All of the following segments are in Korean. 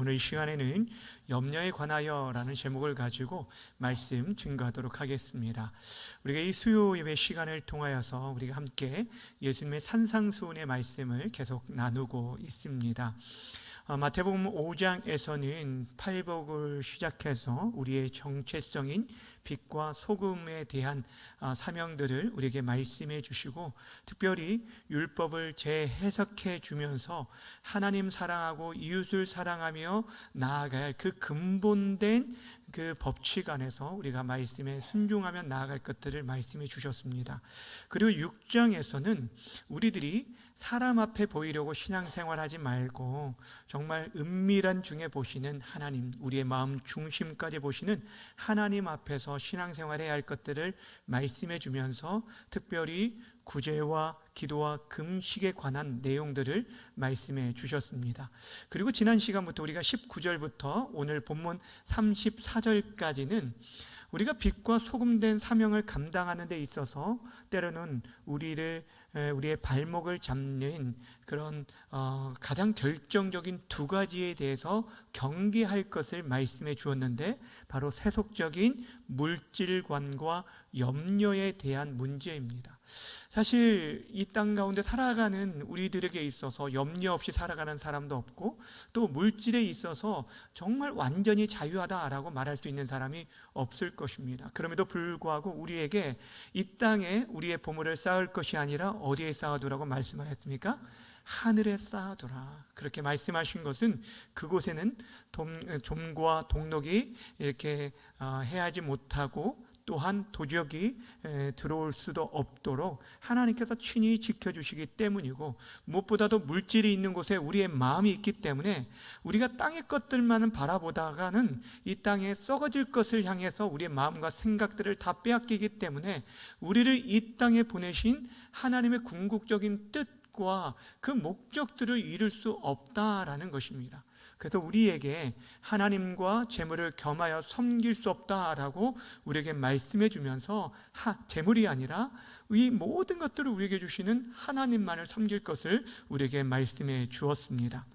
오늘 이 시간에는 염려에 관하여라는 제목을 가지고 말씀 증거하도록 하겠습니다. 우리가 이 수요 예배 시간을 통하여서 우리가 함께 예수님의 산상수훈의 말씀을 계속 나누고 있습니다. 마태복음 5장에서는 팔복을 시작해서 우리의 정체성인 빛과 소금에 대한 사명들을 우리에게 말씀해 주시고, 특별히 율법을 재해석해 주면서 하나님 사랑하고 이웃을 사랑하며 나아가야 할 그 근본된 그 법칙 안에서 우리가 말씀에 순종하며 나아갈 것들을 말씀해 주셨습니다. 그리고 6장에서는 우리들이 사람 앞에 보이려고 신앙생활하지 말고 정말 은밀한 중에 보시는 하나님, 우리의 마음 중심까지 보시는 하나님 앞에서 신앙생활해야 할 것들을 말씀해 주면서 특별히 구제와 기도와 금식에 관한 내용들을 말씀해 주셨습니다. 그리고 지난 시간부터 우리가 19절부터 오늘 본문 34절까지는 우리가 빛과 소금된 사명을 감당하는 데 있어서 때로는 우리의 발목을 잡는 그런 가장 결정적인 두 가지에 대해서 경계할 것을 말씀해 주었는데, 바로 세속적인 물질관과 염려에 대한 문제입니다. 사실 이 땅 가운데 살아가는 우리들에게 있어서 염려 없이 살아가는 사람도 없고, 또 물질에 있어서 정말 완전히 자유하다라고 말할 수 있는 사람이 없을 것입니다. 그럼에도 불구하고 우리에게 이 땅에 우리의 보물을 쌓을 것이 아니라 어디에 쌓아두라고 말씀하셨습니까? 하늘에 쌓아두라. 그렇게 말씀하신 것은 그곳에는 좀과 동록이 이렇게 해하지 못하고 또한 도적이 들어올 수도 없도록 하나님께서 친히 지켜주시기 때문이고, 무엇보다도 물질이 있는 곳에 우리의 마음이 있기 때문에 우리가 땅의 것들만은 바라보다가는 이 땅에 썩어질 것을 향해서 우리의 마음과 생각들을 다 빼앗기기 때문에 우리를 이 땅에 보내신 하나님의 궁극적인 뜻과 그 목적들을 이룰 수 없다라는 것입니다. 그래서 우리에게 하나님과 재물을 겸하여 섬길 수 없다라고 우리에게 말씀해 주면서 재물이 아니라 이 모든 것들을 우리에게 주시는 하나님만을 섬길 것을 우리에게 말씀해 주었습니다.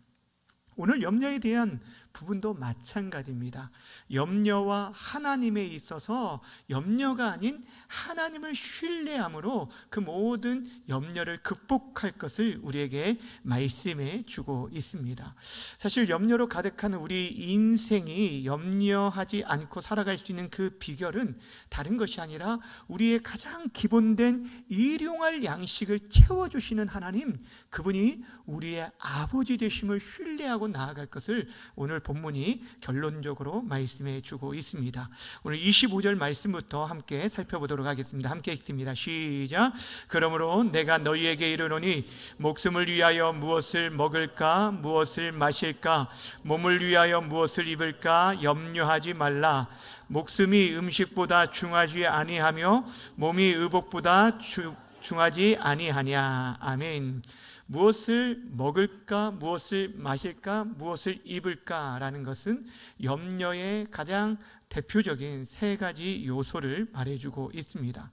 오늘 염려에 대한 부분도 마찬가지입니다. 염려와 하나님에 있어서 염려가 아닌 하나님을 신뢰함으로 그 모든 염려를 극복할 것을 우리에게 말씀해 주고 있습니다. 사실 염려로 가득한 우리 인생이 염려하지 않고 살아갈 수 있는 그 비결은 다른 것이 아니라 우리의 가장 기본된 일용할 양식을 채워주시는 하나님, 그분이 우리의 아버지 되심을 신뢰하고 나아갈 것을 오늘 본문이 결론적으로 말씀해 주고 있습니다. 오늘 25절 말씀부터 함께 살펴보도록 하겠습니다. 함께 읽습니다. 시작. 그러므로 내가 너희에게 이르노니 목숨을 위하여 무엇을 먹을까 무엇을 마실까 몸을 위하여 무엇을 입을까 염려하지 말라. 목숨이 음식보다 중하지 아니하며 몸이 의복보다 중하지 아니하냐. 아멘. 무엇을 먹을까, 무엇을 마실까, 무엇을 입을까라는 것은 염려의 가장 대표적인 세 가지 요소를 말해주고 있습니다.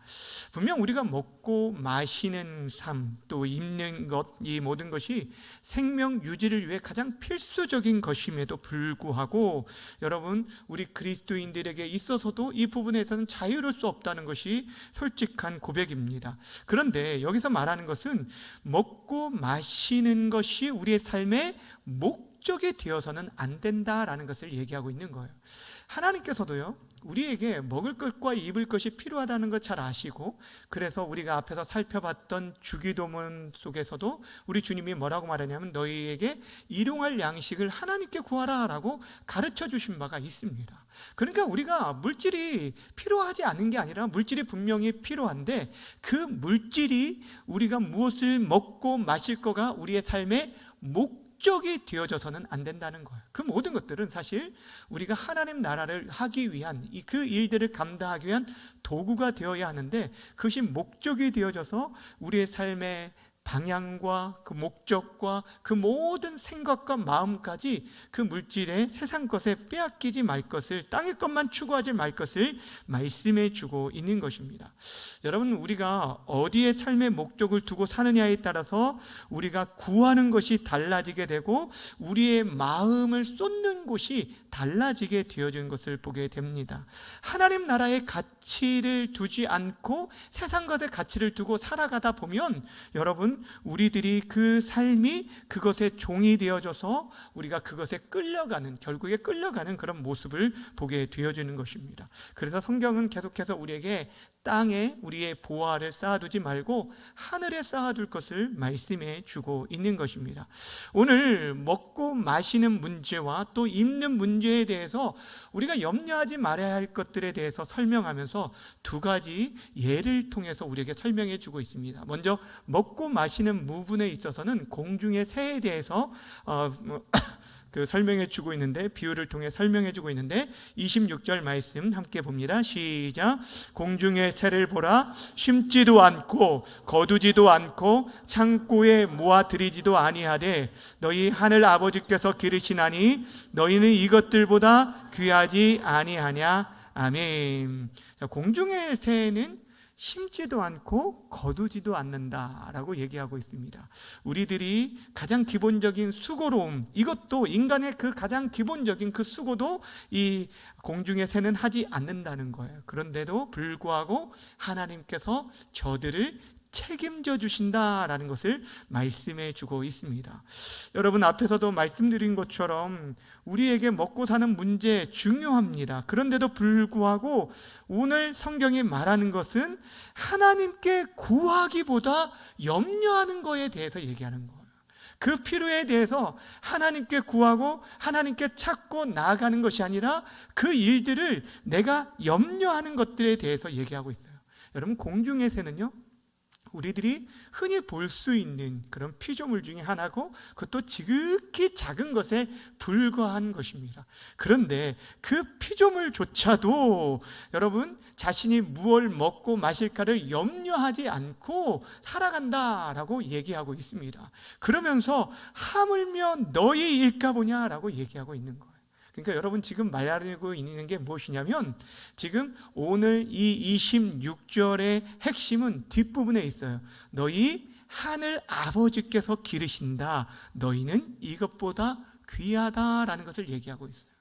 분명 우리가 먹고 마시는 삶, 또 입는 것, 이 모든 것이 생명 유지를 위해 가장 필수적인 것임에도 불구하고 여러분, 우리 그리스도인들에게 있어서도 이 부분에서는 자유로울 수 없다는 것이 솔직한 고백입니다. 그런데 여기서 말하는 것은 먹고 마시는 것이 우리의 삶의 목적이 되어서는 안 된다라는 것을 얘기하고 있는 거예요. 하나님께서도요, 우리에게 먹을 것과 입을 것이 필요하다는 걸 잘 아시고, 그래서 우리가 앞에서 살펴봤던 주기도문 속에서도 우리 주님이 뭐라고 말하냐면 너희에게 일용할 양식을 하나님께 구하라 라고 가르쳐 주신 바가 있습니다. 그러니까 우리가 물질이 필요하지 않은 게 아니라 물질이 분명히 필요한데, 그 물질이 우리가 무엇을 먹고 마실 거가 우리의 삶의 목적이 되어져서는 안 된다는 거예요. 그 모든 것들은 사실 우리가 하나님 나라를 하기 위한 그 일들을 감당하기 위한 도구가 되어야 하는데, 그것이 목적이 되어져서 우리의 삶의 방향과 그 목적과 그 모든 생각과 마음까지 그 물질의 세상 것에 빼앗기지 말 것을, 땅의 것만 추구하지 말 것을 말씀해 주고 있는 것입니다. 여러분, 우리가 어디에 삶의 목적을 두고 사느냐에 따라서 우리가 구하는 것이 달라지게 되고 우리의 마음을 쏟는 곳이 달라지게 되어진 것을 보게 됩니다. 하나님 나라의 가치를 두지 않고 세상 것의 가치를 두고 살아가다 보면 여러분, 우리들이 그 삶이 그것의 종이 되어져서 우리가 그것에 끌려가는, 결국에 끌려가는 그런 모습을 보게 되어지는 것입니다. 그래서 성경은 계속해서 우리에게 땅에 우리의 보화를 쌓아두지 말고 하늘에 쌓아둘 것을 말씀해 주고 있는 것입니다. 오늘 먹고 마시는 문제와 또 입는 문제에 대해서 우리가 염려하지 말아야 할 것들에 대해서 설명하면서 두 가지 예를 통해서 우리에게 설명해 주고 있습니다. 먼저 먹고 마시는 부분에 있어서는 공중의 새에 대해서 설명해 주고 있는데, 비유를 통해 설명해 주고 있는데 26절 말씀 함께 봅니다. 시작. 공중의 새를 보라. 심지도 않고 거두지도 않고 창고에 모아들이지도 아니하되 너희 하늘 아버지께서 기르시나니 너희는 이것들보다 귀하지 아니하냐. 아멘. 공중의 새는 심지도 않고 거두지도 않는다라고 얘기하고 있습니다. 우리들이 가장 기본적인 수고로움, 이것도 인간의 그 가장 기본적인 그 수고도 이 공중의 새는 하지 않는다는 거예요. 그런데도 불구하고 하나님께서 저들을 책임져 주신다라는 것을 말씀해 주고 있습니다. 여러분, 앞에서도 말씀드린 것처럼 우리에게 먹고 사는 문제 중요합니다. 그런데도 불구하고 오늘 성경이 말하는 것은 하나님께 구하기보다 염려하는 것에 대해서 얘기하는 거예요. 그 필요에 대해서 하나님께 구하고 하나님께 찾고 나아가는 것이 아니라 그 일들을 내가 염려하는 것들에 대해서 얘기하고 있어요. 여러분, 공중의 새는요, 우리들이 흔히 볼 수 있는 그런 피조물 중에 하나고 그것도 지극히 작은 것에 불과한 것입니다. 그런데 그 피조물조차도 여러분, 자신이 무엇을 먹고 마실까를 염려하지 않고 살아간다라고 얘기하고 있습니다. 그러면서 하물며 너희일까 보냐라고 얘기하고 있는 거예요. 그러니까 여러분, 지금 말하고 있는 게 무엇이냐면, 지금 오늘 이 26절의 핵심은 뒷부분에 있어요. 너희 하늘 아버지께서 기르신다. 너희는 이것보다 귀하다라는 것을 얘기하고 있어요.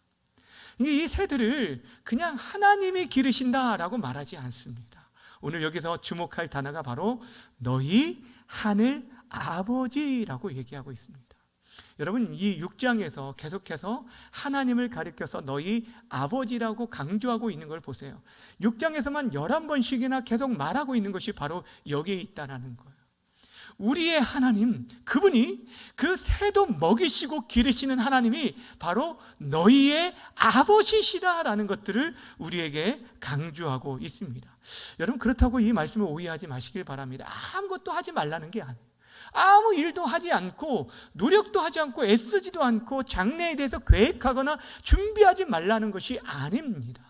이 새들을 그냥 하나님이 기르신다라고 말하지 않습니다. 오늘 여기서 주목할 단어가 바로 너희 하늘 아버지라고 얘기하고 있습니다. 여러분, 이 6장에서 계속해서 하나님을 가리켜서 너희 아버지라고 강조하고 있는 걸 보세요. 6장에서만 11번씩이나 계속 말하고 있는 것이 바로 여기에 있다는 거예요. 우리의 하나님, 그분이 그 새도 먹이시고 기르시는 하나님이 바로 너희의 아버지시다라는 것들을 우리에게 강조하고 있습니다. 여러분, 그렇다고 이 말씀을 오해하지 마시길 바랍니다. 아무것도 하지 말라는 게 아니에요. 아무 일도 하지 않고 노력도 하지 않고 애쓰지도 않고 장래에 대해서 계획하거나 준비하지 말라는 것이 아닙니다.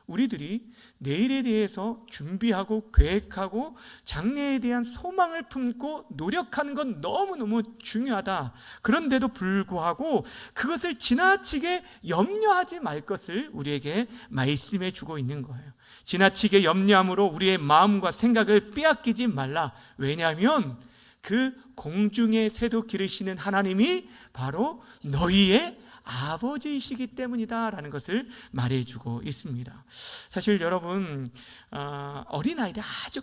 우리들이 내일에 대해서 준비하고 계획하고 장래에 대한 소망을 품고 노력하는 건 너무너무 중요하다. 그런데도 불구하고 그것을 지나치게 염려하지 말 것을 우리에게 말씀해 주고 있는 거예요. 지나치게 염려함으로 우리의 마음과 생각을 빼앗기지 말라. 왜냐하면 그 공중의 새도 기르시는 하나님이 바로 너희의 아버지이시기 때문이다 라는 것을 말해주고 있습니다. 사실 여러분, 어린아이들, 아주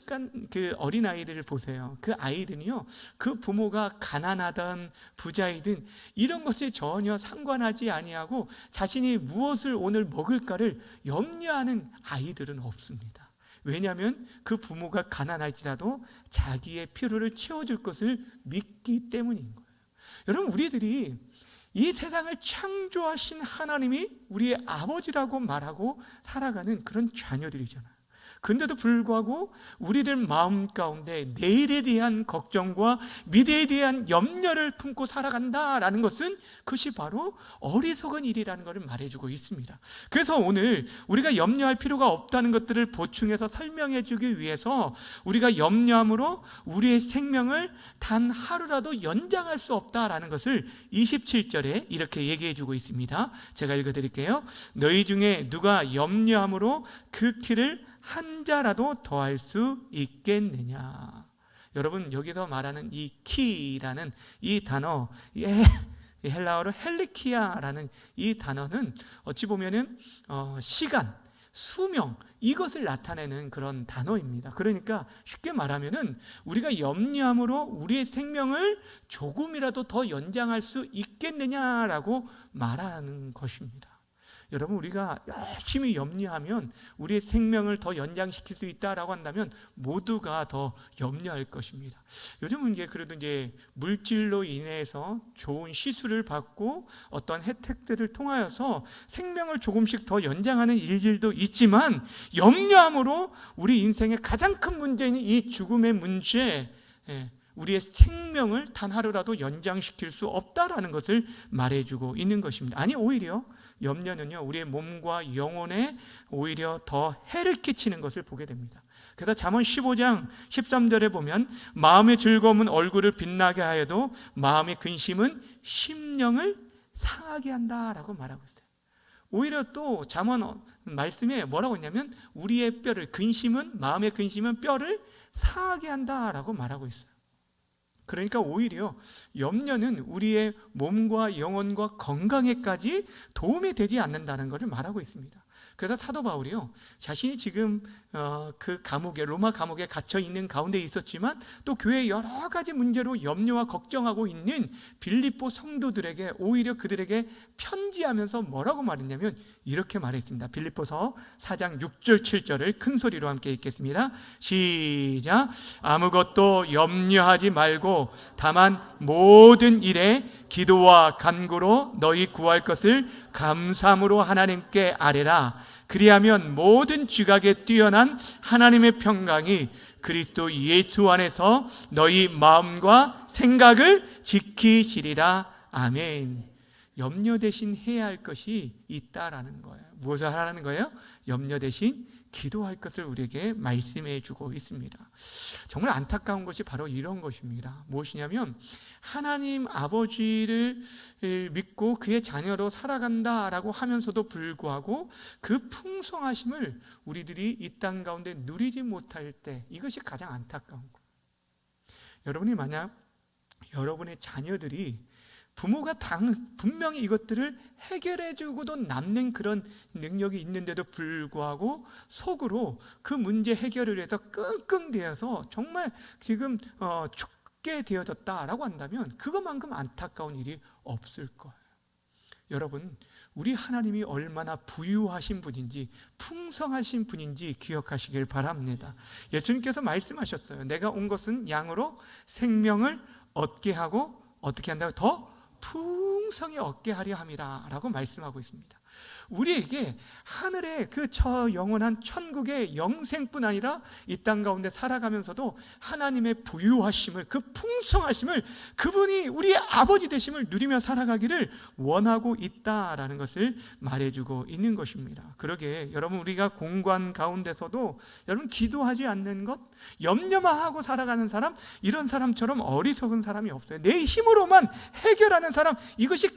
그 어린아이들을 보세요. 그 아이들이요, 그 부모가 가난하든 부자이든 이런 것에 전혀 상관하지 아니하고 자신이 무엇을 오늘 먹을까를 염려하는 아이들은 없습니다. 왜냐하면 그 부모가 가난할지라도 자기의 필요를 채워줄 것을 믿기 때문인 거예요. 여러분, 우리들이 이 세상을 창조하신 하나님이 우리의 아버지라고 말하고 살아가는 그런 자녀들이잖아요. 그런데도 불구하고 우리들 마음 가운데 내일에 대한 걱정과 미래에 대한 염려를 품고 살아간다라는 것은 그것이 바로 어리석은 일이라는 것을 말해주고 있습니다. 그래서 오늘 우리가 염려할 필요가 없다는 것들을 보충해서 설명해 주기 위해서 우리가 염려함으로 우리의 생명을 단 하루라도 연장할 수 없다라는 것을 27절에 이렇게 얘기해 주고 있습니다. 제가 읽어드릴게요. 너희 중에 누가 염려함으로 그 키를 한 자라도 더할 수 있겠느냐. 여러분, 여기서 말하는 이 키라는 이 단어, 헬라어로 헬리키아라는 이 단어는 어찌 보면은 시간, 수명, 이것을 나타내는 그런 단어입니다. 그러니까 쉽게 말하면은 우리가 염려함으로 우리의 생명을 조금이라도 더 연장할 수 있겠느냐라고 말하는 것입니다. 여러분, 우리가 열심히 염려하면 우리의 생명을 더 연장시킬 수 있다라고 한다면 모두가 더 염려할 것입니다. 요즘은 그래도 물질로 인해서 좋은 시술을 받고 어떤 혜택들을 통하여서 생명을 조금씩 더 연장하는 일들도 있지만, 염려함으로 우리 인생의 가장 큰 문제인 이 죽음의 문제, 우리의 생명을 단 하루라도 연장시킬 수 없다라는 것을 말해주고 있는 것입니다. 아니, 오히려 염려는요, 우리의 몸과 영혼에 오히려 더 해를 끼치는 것을 보게 됩니다. 그래서 잠언 15장 13절에 보면 마음의 즐거움은 얼굴을 빛나게 하여도 마음의 근심은 심령을 상하게 한다라고 말하고 있어요. 오히려 또 잠언 말씀에 뭐라고 했냐면 우리의 뼈를, 마음의 근심은 뼈를 상하게 한다라고 말하고 있어요. 그러니까 오히려 염려는 우리의 몸과 영혼과 건강에까지 도움이 되지 않는다는 것을 말하고 있습니다. 그래서 사도 바울이요, 자신이 지금 그 감옥에, 로마 감옥에 갇혀 있는 가운데 있었지만 또 교회의 여러 가지 문제로 염려와 걱정하고 있는 빌립보 성도들에게 오히려 그들에게 편지하면서 뭐라고 말했냐면 이렇게 말했습니다. 빌립보서 4장 6절 7절을 큰 소리로 함께 읽겠습니다. 시작. 아무것도 염려하지 말고 다만 모든 일에 기도와 간구로 너희 구할 것을 감사함으로 하나님께 아뢰라. 그리하면 모든 지각에 뛰어난 하나님의 평강이 그리스도 예수 안에서 너희 마음과 생각을 지키시리라. 아멘. 염려 대신 해야 할 것이 있다라는 거예요. 무엇을 하라는 거예요? 염려 대신 기도할 것을 우리에게 말씀해 주고 있습니다. 정말 안타까운 것이 바로 이런 것입니다. 무엇이냐면 하나님 아버지를 믿고 그의 자녀로 살아간다라고 하면서도 불구하고 그 풍성하심을 우리들이 이 땅 가운데 누리지 못할 때, 이것이 가장 안타까운 거예요. 여러분이 만약 여러분의 자녀들이 부모가 분명히 이것들을 해결해주고도 남는 그런 능력이 있는데도 불구하고 속으로 그 문제 해결을 위해서 끙끙대어서 정말 지금 죽게 되어졌다라고 한다면 그것만큼 안타까운 일이 없을 거예요. 여러분, 우리 하나님이 얼마나 부유하신 분인지, 풍성하신 분인지 기억하시길 바랍니다. 예수님께서 말씀하셨어요. 내가 온 것은 양으로 생명을 얻게 하고 어떻게 한다고? 더 풍성히 얻게 하려 함이라 라고 말씀하고 있습니다. 우리에게 하늘의 그 영원한 천국의 영생뿐 아니라 이 땅 가운데 살아가면서도 하나님의 부유하심을, 그 풍성하심을, 그분이 우리의 아버지 되심을 누리며 살아가기를 원하고 있다라는 것을 말해주고 있는 것입니다. 그러게 여러분, 우리가 공관 가운데서도 여러분 기도하지 않는 것, 염려만 하고 살아가는 사람, 이런 사람처럼 어리석은 사람이 없어요. 내 힘으로만 해결하는 사람, 이것이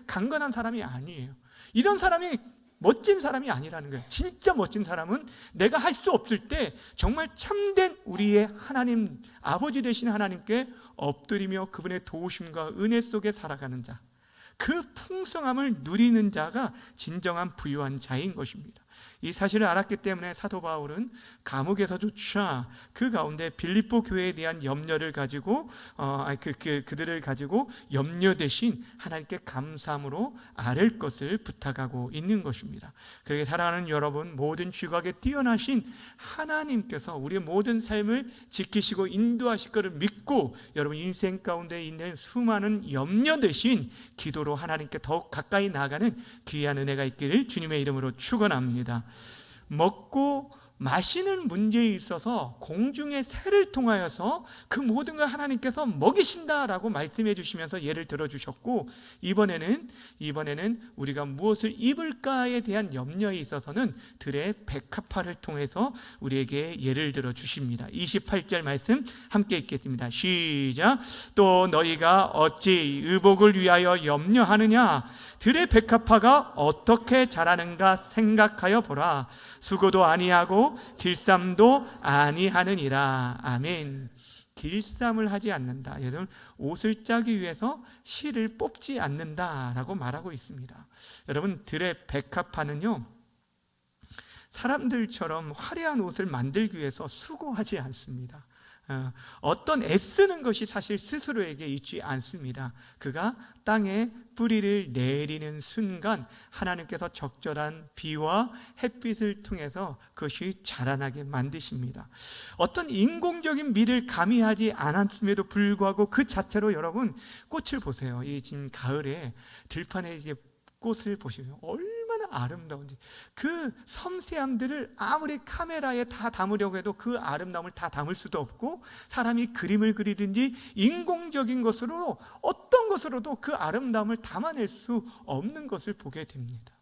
강건한 사람이 아니에요. 이런 사람이 멋진 사람이 아니라는 거예요. 진짜 멋진 사람은 내가 할 수 없을 때 정말 참된 우리의 하나님, 아버지 되신 하나님께 엎드리며 그분의 도우심과 은혜 속에 살아가는 자, 그 풍성함을 누리는 자가 진정한 부유한 자인 것입니다. 이 사실을 알았기 때문에 사도 바울은 감옥에서조차 그 가운데 빌립보 교회에 대한 염려를 가지고 그들을 가지고 염려 대신 하나님께 감사함으로 아랠 것을 부탁하고 있는 것입니다. 그렇게 사랑하는 여러분, 모든 지각에 뛰어나신 하나님께서 우리의 모든 삶을 지키시고 인도하실 것을 믿고 여러분 인생 가운데 있는 수많은 염려 대신 기도로 하나님께 더욱 가까이 나아가는 귀한 은혜가 있기를 주님의 이름으로 축원합니다. 먹고 마시는 문제에 있어서 공중의 새를 통하여서 그 모든 걸 하나님께서 먹이신다라고 말씀해 주시면서 예를 들어 주셨고, 이번에는 우리가 무엇을 입을까에 대한 염려에 있어서는 들의 백합화를 통해서 우리에게 예를 들어 주십니다. 28절 말씀 함께 읽겠습니다. 시작. 또 너희가 어찌 의복을 위하여 염려하느냐? 들의 백합화가 어떻게 자라는가 생각하여 보라. 수고도 아니하고 길쌈도 아니하느니라. 아멘. 길쌈을 하지 않는다. 여러분, 옷을 짜기 위해서 실을 뽑지 않는다라고 말하고 있습니다. 여러분, 들의 백합화는요, 사람들처럼 화려한 옷을 만들기 위해서 수고하지 않습니다. 어떤 애쓰는 것이 사실 스스로에게 있지 않습니다. 그가 땅에 뿌리를 내리는 순간 하나님께서 적절한 비와 햇빛을 통해서 그것이 자라나게 만드십니다. 어떤 인공적인 미를 가미하지 않았음에도 불구하고 그 자체로 여러분, 꽃을 보세요. 이 지금 가을에 들판에 이제 꽃을 보시면 얼마나 아름다운지, 그 섬세함들을 아무리 카메라에 다 담으려고 해도 그 아름다움을 다 담을 수도 없고, 사람이 그림을 그리든지 인공적인 것으로 어떤 것으로도 그 아름다움을 담아낼 수 없는 것을 보게 됩니다.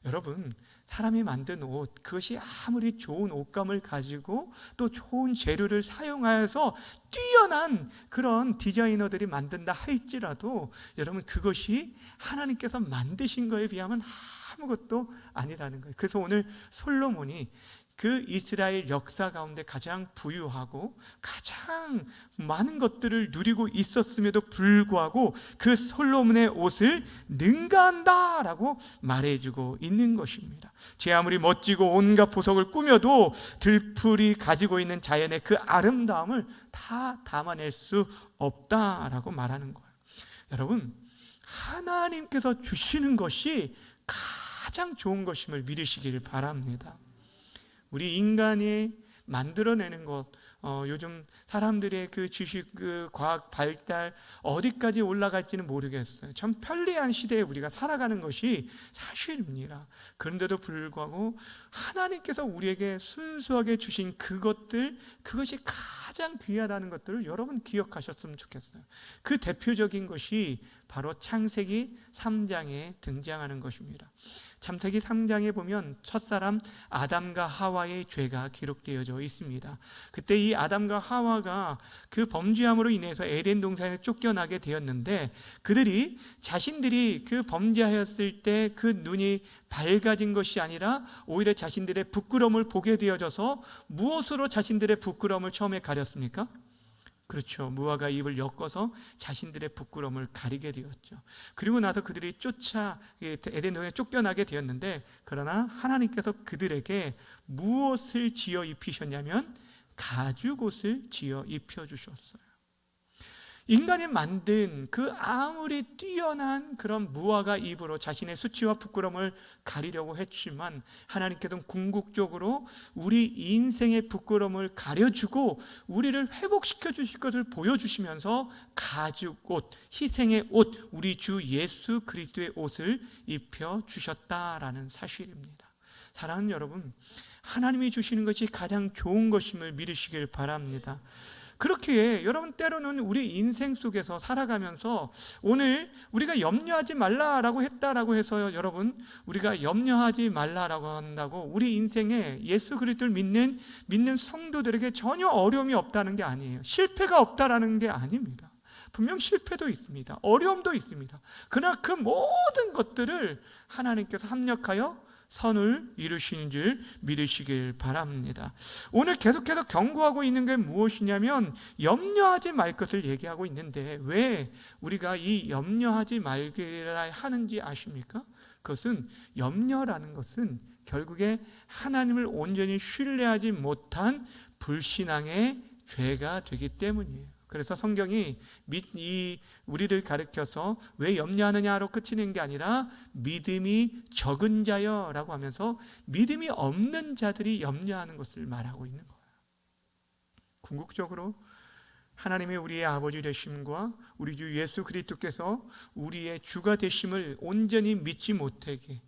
여러분, 사람이 만든 옷, 그것이 아무리 좋은 옷감을 가지고 또 좋은 재료를 사용하여서 뛰어난 그런 디자이너들이 만든다 할지라도 여러분, 그것이 하나님께서 만드신 거에 비하면 아무것도 아니라는 거예요. 그래서 오늘 솔로몬이 그 이스라엘 역사 가운데 가장 부유하고 가장 많은 것들을 누리고 있었음에도 불구하고 그 솔로몬의 옷을 능가한다라고 말해주고 있는 것입니다. 제 아무리 멋지고 온갖 보석을 꾸며도 들풀이 가지고 있는 자연의 그 아름다움을 다 담아낼 수 없다라고 말하는 거예요. 여러분, 하나님께서 주시는 것이 가장 좋은 것임을 믿으시기를 바랍니다. 우리 인간이 만들어내는 것, 요즘 사람들의 그 지식, 그 과학 발달 어디까지 올라갈지는 모르겠어요. 참 편리한 시대에 우리가 살아가는 것이 사실입니다. 그런데도 불구하고 하나님께서 우리에게 순수하게 주신 그것들, 그것이 가장 귀하다는 것들을 여러분 기억하셨으면 좋겠어요. 그 대표적인 것이 바로 창세기 3장에 등장하는 것입니다. 창세기 3장에 보면 첫사람 아담과 하와의 죄가 기록되어져 있습니다. 그때 이 아담과 하와가 그 범죄함으로 인해서 에덴 동산에 쫓겨나게 되었는데, 그들이 자신들이 그 범죄하였을 때 그 눈이 밝아진 것이 아니라 오히려 자신들의 부끄러움을 보게 되어져서 무엇으로 자신들의 부끄러움을 처음에 가렸습니까? 그렇죠. 무화과 잎을 엮어서 자신들의 부끄러움을 가리게 되었죠. 그리고 나서 그들이 에덴 동산에 쫓겨나게 되었는데, 그러나 하나님께서 그들에게 무엇을 지어 입히셨냐면 가죽옷을 지어 입혀주셨어요. 인간이 만든 그 아무리 뛰어난 그런 무화과 잎으로 자신의 수치와 부끄러움을 가리려고 했지만, 하나님께서는 궁극적으로 우리 인생의 부끄러움을 가려주고 우리를 회복시켜 주실 것을 보여주시면서 가죽옷, 희생의 옷, 우리 주 예수 그리스도의 옷을 입혀주셨다라는 사실입니다. 사랑하는 여러분, 하나님이 주시는 것이 가장 좋은 것임을 믿으시길 바랍니다. 그렇게 여러분, 때로는 우리 인생 속에서 살아가면서 오늘 우리가 염려하지 말라라고 했다라고 해서 여러분, 우리가 염려하지 말라라고 한다고 우리 인생에 예수 그리스도를 믿는 성도들에게 전혀 어려움이 없다는 게 아니에요. 실패가 없다라는 게 아닙니다. 분명 실패도 있습니다. 어려움도 있습니다. 그러나 그 모든 것들을 하나님께서 합력하여 선을 이루시는 줄 믿으시길 바랍니다. 오늘 계속해서 경고하고 있는 게 무엇이냐면 염려하지 말 것을 얘기하고 있는데, 왜 우리가 이 염려하지 말기라 하는지 아십니까? 그것은, 염려라는 것은 결국에 하나님을 온전히 신뢰하지 못한 불신앙의 죄가 되기 때문이에요. 그래서 성경이 우리를 가르쳐서 왜 염려하느냐로 끝이는 게 아니라 믿음이 적은 자여라고 하면서 믿음이 없는 자들이 염려하는 것을 말하고 있는 거예요. 궁극적으로 하나님의 우리의 아버지 되심과 우리 주 예수 그리스도께서 우리의 주가 되심을 온전히 믿지 못하게,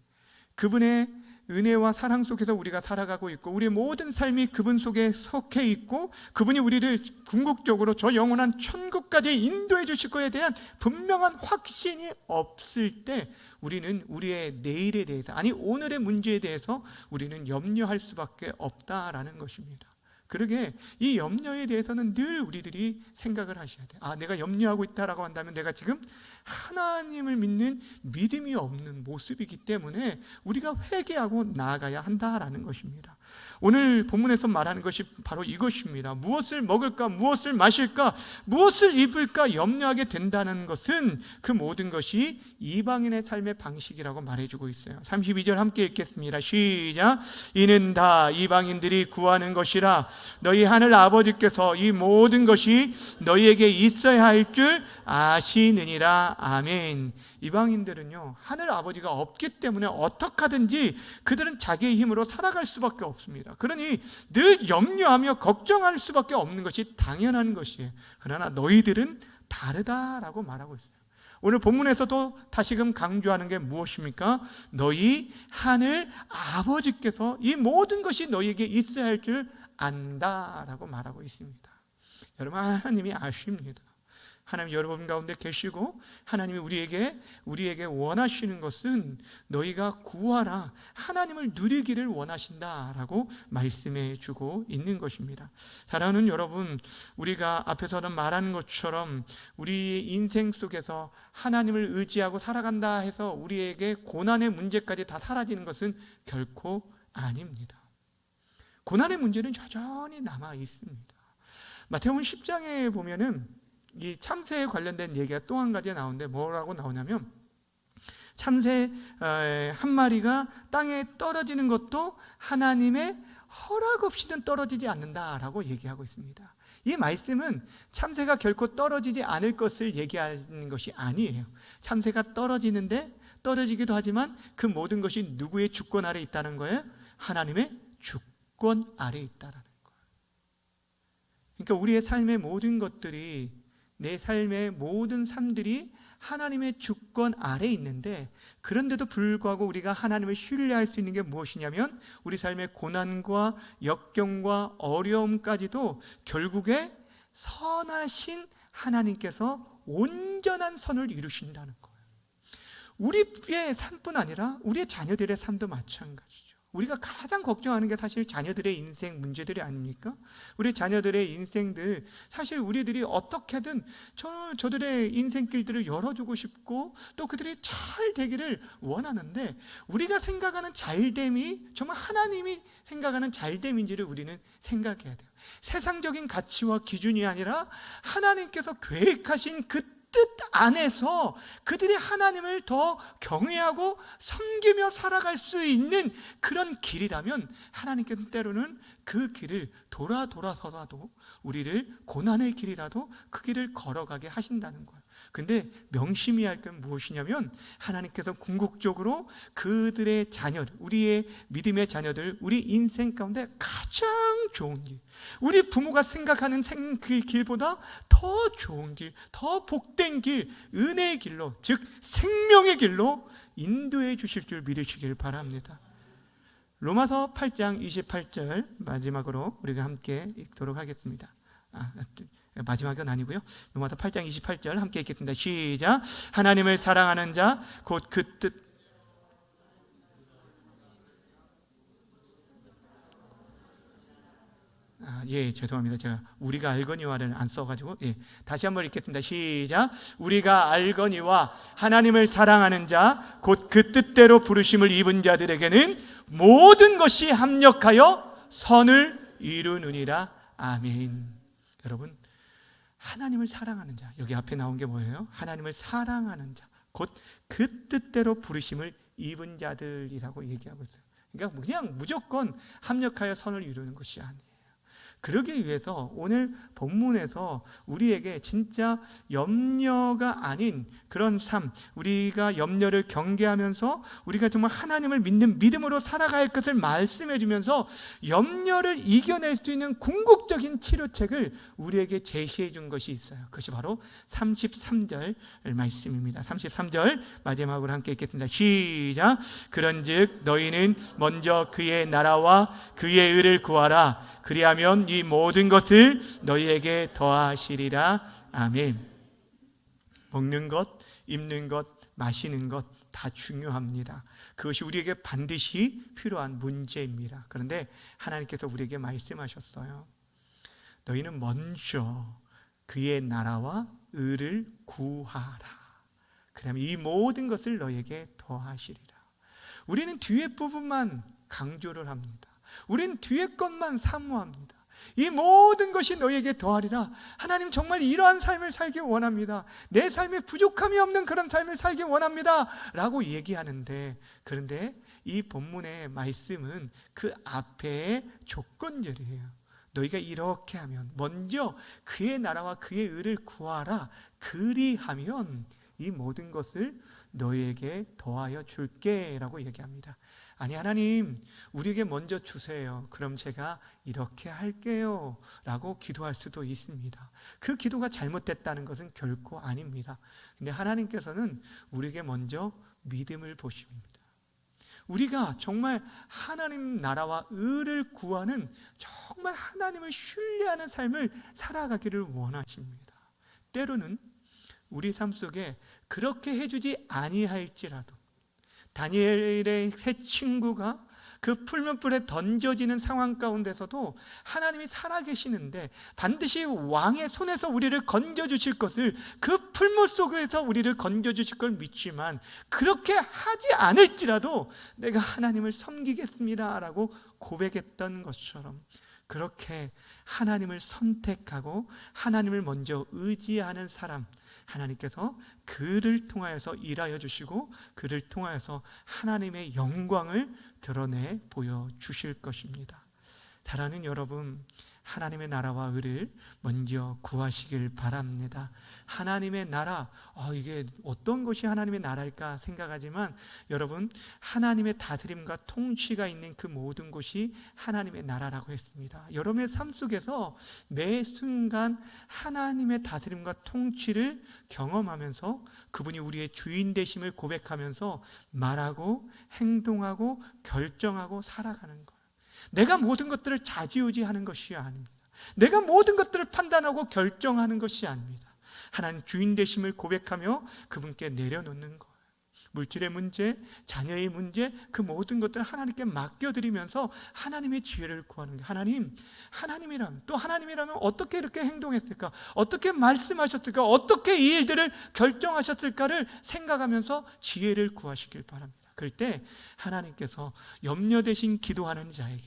그분의 은혜와 사랑 속에서 우리가 살아가고 있고 우리의 모든 삶이 그분 속에 속해 있고 그분이 우리를 궁극적으로 저 영원한 천국까지 인도해 주실 거에 대한 분명한 확신이 없을 때 우리는 우리의 내일에 대해서, 아니 오늘의 문제에 대해서 우리는 염려할 수밖에 없다라는 것입니다. 그러게 이 염려에 대해서는 늘 우리들이 생각을 하셔야 돼요. 내가 염려하고 있다라고 한다면 내가 지금 하나님을 믿는 믿음이 없는 모습이기 때문에 우리가 회개하고 나아가야 한다라는 것입니다. 오늘 본문에서 말하는 것이 바로 이것입니다. 무엇을 먹을까, 무엇을 마실까, 무엇을 입을까 염려하게 된다는 것은 그 모든 것이 이방인의 삶의 방식이라고 말해주고 있어요. 32절 함께 읽겠습니다. 시작. 이는 다 이방인들이 구하는 것이라 너희 하늘 아버지께서 이 모든 것이 너희에게 있어야 할 줄 아시느니라. 아멘. 이방인들은요, 하늘 아버지가 없기 때문에 어떻게 하든지 그들은 자기의 힘으로 살아갈 수밖에 없습니다. 그러니 늘 염려하며 걱정할 수밖에 없는 것이 당연한 것이에요. 그러나 너희들은 다르다라고 말하고 있어요. 오늘 본문에서도 다시금 강조하는 게 무엇입니까? 너희 하늘 아버지께서 이 모든 것이 너희에게 있어야 할 줄 안다라고 말하고 있습니다. 여러분, 하나님이 아십니다. 하나님 여러분 가운데 계시고 하나님이 우리에게 원하시는 것은 너희가 구하라, 하나님을 누리기를 원하신다라고 말씀해 주고 있는 것입니다. 사랑하는 여러분, 우리가 앞에서는 말하는 것처럼 우리 인생 속에서 하나님을 의지하고 살아간다 해서 우리에게 고난의 문제까지 다 사라지는 것은 결코 아닙니다. 고난의 문제는 여전히 남아 있습니다. 마태복음 10장에 보면은 이 참새에 관련된 얘기가 또 한 가지 나오는데 뭐라고 나오냐면 참새 한 마리가 땅에 떨어지는 것도 하나님의 허락 없이는 떨어지지 않는다라고 얘기하고 있습니다. 이 말씀은 참새가 결코 떨어지지 않을 것을 얘기하는 것이 아니에요. 참새가 떨어지기도 하지만 그 모든 것이 누구의 주권 아래 있다는 거예요? 하나님의 주권 아래 있다라는 거예요. 그러니까 우리의 삶의 모든 것들이, 내 삶의 모든 삶들이 하나님의 주권 아래에 있는데, 그런데도 불구하고 우리가 하나님을 신뢰할 수 있는 게 무엇이냐면 우리 삶의 고난과 역경과 어려움까지도 결국에 선하신 하나님께서 온전한 선을 이루신다는 거예요. 우리의 삶뿐 아니라 우리의 자녀들의 삶도 마찬가지죠. 우리가 가장 걱정하는 게 사실 자녀들의 인생 문제들이 아닙니까? 우리 자녀들의 인생들, 사실 우리들이 어떻게든 저들의 인생길들을 열어주고 싶고 또 그들이 잘 되기를 원하는데, 우리가 생각하는 잘됨이 정말 하나님이 생각하는 잘됨인지를 우리는 생각해야 돼요. 세상적인 가치와 기준이 아니라 하나님께서 계획하신 그 뜻 안에서 그들이 하나님을 더 경외하고 섬기며 살아갈 수 있는 그런 길이라면 하나님께서 때로는 그 길을 돌아서라도 우리를 고난의 길이라도 그 길을 걸어가게 하신다는 거예요. 근데 명심해야 할 건 무엇이냐면 하나님께서 궁극적으로 그들의 자녀, 우리의 믿음의 자녀들, 우리 인생 가운데 가장 좋은 길, 우리 부모가 생각하는 그 길보다 더 좋은 길, 더 복된 길, 은혜의 길로, 즉 생명의 길로 인도해 주실 줄 믿으시길 바랍니다. 로마서 8장 28절 마지막으로 우리가 함께 읽도록 하겠습니다. 마지막은 아니고요. 로마서 8장 28절 함께 읽겠습니다. 시작. 하나님을 사랑하는 자 곧 그 뜻. 죄송합니다. 제가 우리가 알거니와를 안 써가지고 다시 한번 읽겠습니다. 시작. 우리가 알거니와 하나님을 사랑하는 자 곧 그 뜻대로 부르심을 입은 자들에게는 모든 것이 합력하여 선을 이루느니라. 아멘. 여러분, 하나님을 사랑하는 자, 여기 앞에 나온 게 뭐예요? 하나님을 사랑하는 자, 곧 그 뜻대로 부르심을 입은 자들이라고 얘기하고 있어요. 그러니까 그냥 무조건 합력하여 선을 이루는 것이 아니에요. 그러기 위해서 오늘 본문에서 우리에게 진짜 염려가 아닌 그런 삶, 우리가 염려를 경계하면서 우리가 정말 하나님을 믿는 믿음으로 살아갈 것을 말씀해 주면서 염려를 이겨낼 수 있는 궁극적인 치료책을 우리에게 제시해 준 것이 있어요. 그것이 바로 33절 말씀입니다. 33절 마지막으로 함께 읽겠습니다. 시작. 그런즉 너희는 먼저 그의 나라와 그의 의를 구하라. 그리하면 이 모든 것을 너희에게 더하시리라. 아멘. 먹는 것, 입는 것, 마시는 것 다 중요합니다. 그것이 우리에게 반드시 필요한 문제입니다. 그런데 하나님께서 우리에게 말씀하셨어요. 너희는 먼저 그의 나라와 의를 구하라. 그다음에 이 모든 것을 너희에게 더하시리라. 우리는 뒤에 부분만 강조를 합니다. 우리는 뒤에 것만 사모합니다. 이 모든 것이 너희에게 더하리라. 하나님 정말 이러한 삶을 살기 원합니다. 내 삶에 부족함이 없는 그런 삶을 살기 원합니다 라고 얘기하는데, 그런데 이 본문의 말씀은 그 앞에 조건절이에요. 너희가 이렇게 하면, 먼저 그의 나라와 그의 의를 구하라. 그리하면 이 모든 것을 너희에게 더하여 줄게 라고 얘기합니다. 아니, 하나님 우리에게 먼저 주세요. 그럼 제가 이렇게 할게요 라고 기도할 수도 있습니다. 그 기도가 잘못됐다는 것은 결코 아닙니다. 근데 하나님께서는 우리에게 먼저 믿음을 보십니다. 우리가 정말 하나님 나라와 의를 구하는, 정말 하나님을 신뢰하는 삶을 살아가기를 원하십니다. 때로는 우리 삶 속에 그렇게 해주지 아니할지라도, 다니엘의 세 친구가 그 풀무불에 던져지는 상황 가운데서도 하나님이 살아계시는데 반드시 왕의 손에서 우리를 건져주실 것을, 그 풀무 속에서 우리를 건져주실 걸 믿지만, 그렇게 하지 않을지라도 내가 하나님을 섬기겠습니다 라고 고백했던 것처럼, 그렇게 하나님을 선택하고 하나님을 먼저 의지하는 사람, 하나님께서 그를 통하여서 일하여 주시고 그를 통하여서 하나님의 영광을 드러내 보여주실 것입니다. 사랑하는 여러분, 하나님의 나라와 의를 먼저 구하시길 바랍니다. 하나님의 나라, 이게 어떤 것이 하나님의 나라일까 생각하지만, 여러분, 하나님의 다스림과 통치가 있는 그 모든 곳이 하나님의 나라라고 했습니다. 여러분의 삶 속에서 매 순간 하나님의 다스림과 통치를 경험하면서 그분이 우리의 주인 되심을 고백하면서 말하고 행동하고 결정하고 살아가는 거예요. 내가 모든 것들을 좌지우지하는 것이 아닙니다. 내가 모든 것들을 판단하고 결정하는 것이 아닙니다. 하나님 주인 되심을 고백하며 그분께 내려놓는 거예요. 물질의 문제, 자녀의 문제, 그 모든 것들을 하나님께 맡겨드리면서 하나님의 지혜를 구하는 거예요. 하나님이라면, 또 하나님이라면 어떻게 이렇게 행동했을까? 어떻게 말씀하셨을까? 어떻게 이 일들을 결정하셨을까를 생각하면서 지혜를 구하시길 바랍니다. 그럴 때 하나님께서 염려 대신 기도하는 자에게,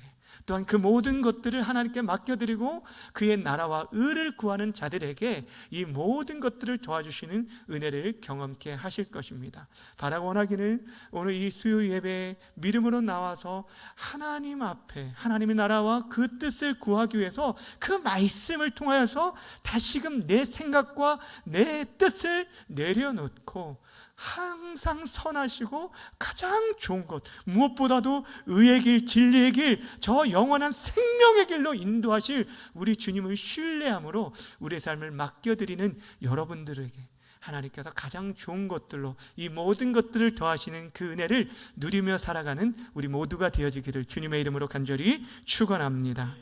또한 그 모든 것들을 하나님께 맡겨드리고 그의 나라와 의를 구하는 자들에게 이 모든 것들을 도와주시는 은혜를 경험케 하실 것입니다. 바라고 원하기는 오늘 이 수요 예배에 믿음으로 나와서 하나님 앞에 하나님의 나라와 그 뜻을 구하기 위해서 그 말씀을 통하여서 다시금 내 생각과 내 뜻을 내려놓고 항상 선하시고 가장 좋은 것, 무엇보다도 의의 길, 진리의 길, 저 영원한 생명의 길로 인도하실 우리 주님을 신뢰함으로 우리의 삶을 맡겨드리는 여러분들에게 하나님께서 가장 좋은 것들로 이 모든 것들을 더하시는 그 은혜를 누리며 살아가는 우리 모두가 되어지기를 주님의 이름으로 간절히 축원합니다.